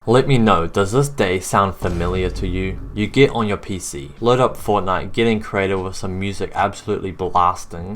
Let me know, does this day sound familiar to you? You get on your PC, load up Fortnite, getting creative with some music absolutely blasting.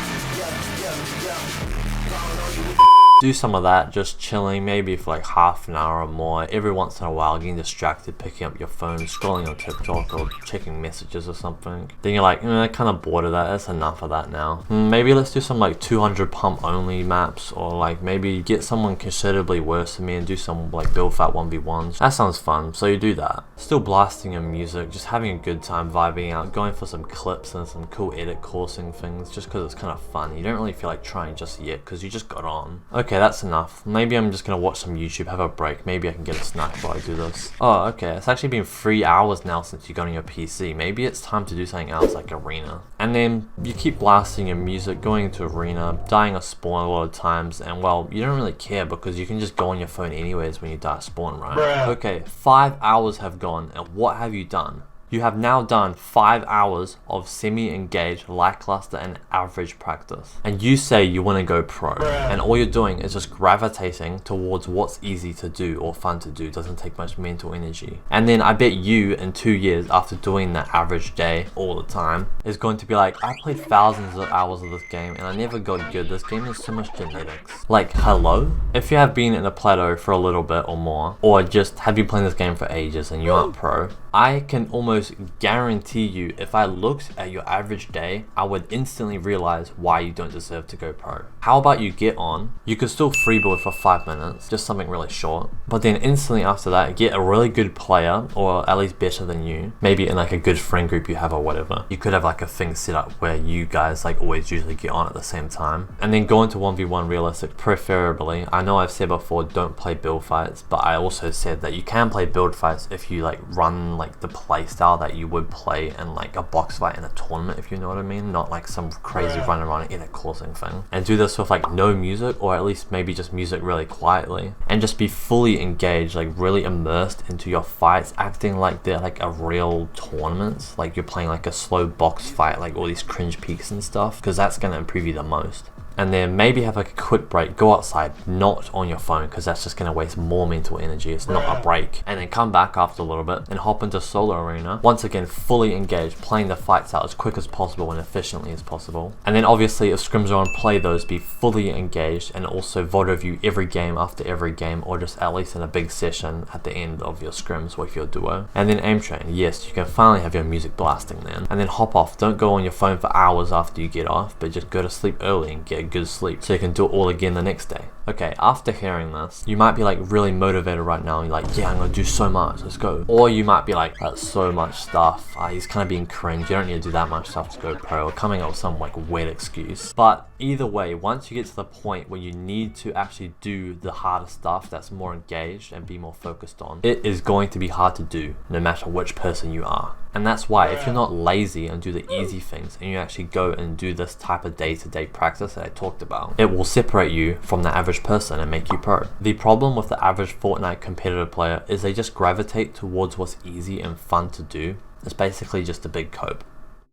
Do some of that, just chilling, maybe for like half an hour or more. Every once in a while, getting distracted, picking up your phone, scrolling on TikTok or checking messages or something. Then you're like, kind of bored of that, that's enough of that now. Maybe let's do some like 200 pump only maps, or like maybe get someone considerably worse than me and do some like build fight 1v1s. That sounds fun, so you do that. Still blasting your music, just having a good time vibing out, going for some clips and some cool edit coursing things, just because it's kind of fun. You don't really feel like trying just yet, because you just got on. Okay, that's enough. Maybe I'm just gonna watch some YouTube, have a break. Maybe I can get a snack while I do this. Oh, okay. It's actually been 3 hours now since you got on your PC. Maybe it's time to do something else like arena. And then you keep blasting your music, going into arena, dying a spawn a lot of times, and well, you don't really care because you can just go on your phone anyways when you die a spawn, right? Bruh. Okay, 5 hours have gone, and what have you done? You have now done 5 hours of semi-engaged, lackluster, and average practice. And you say you want to go pro. And all you're doing is just gravitating towards what's easy to do or fun to do. Doesn't take much mental energy. And then I bet you in 2 years after doing that average day all the time is going to be like, I played thousands of hours of this game and I never got good. This game has so much genetics. Like, hello? If you have been in a plateau for a little bit or more, or just have been playing this game for ages and you aren't pro, I can almost guarantee you if I looked at your average day, I would instantly realize why you don't deserve to go pro. How about you get on, you could still freeboard for 5 minutes, just something really short, but then instantly after that, get a really good player, or at least better than you, maybe in like a good friend group you have or whatever. You could have like a thing set up where you guys like always usually get on at the same time, and then go into 1v1 realistic, preferably. I know I've said before, don't play build fights, but I also said that you can play build fights if you like run like the play style that you would play in like a box fight in a tournament, if you know what I mean, not like some crazy run around in a coursing thing. And do this with like no music, or at least maybe just music really quietly, and just be fully engaged, like really immersed into your fights, acting like they're like a real tournament, like you're playing like a slow box fight, like all these cringe peaks and stuff, because that's going to improve you the most. And then maybe have like a quick break, go outside, not on your phone, because that's just going to waste more mental energy. It's not a break. And then come back after a little bit and hop into solo arena, once again fully engaged, playing the fights out as quick as possible and efficiently as possible. And then obviously if scrims are on, play those, be fully engaged, and also VOD review every game after every game, or just at least in a big session at the end of your scrims with your duo. And then aim train. Yes, you can finally have your music blasting then. And then hop off. Don't go on your phone for hours after you get off, but just go to sleep early and get good sleep so you can do it all again the next day. Okay, after hearing this, you might be like really motivated right now. You're like, yeah, I'm gonna do so much, let's go. Or you might be like, that's so much stuff. He's kind of being cringe. You don't need to do that much stuff to go pro, or coming up with some like weird excuse. But either way, once you get to the point where you need to actually do the harder stuff that's more engaged and be more focused on, it is going to be hard to do no matter which person you are. And that's why if you're not lazy and do the easy things, and you actually go and do this type of day-to-day practice that I talked about, it will separate you from the average person and make you pro. The problem with the average Fortnite competitive player is they just gravitate towards what's easy and fun to do. It's basically just a big cope.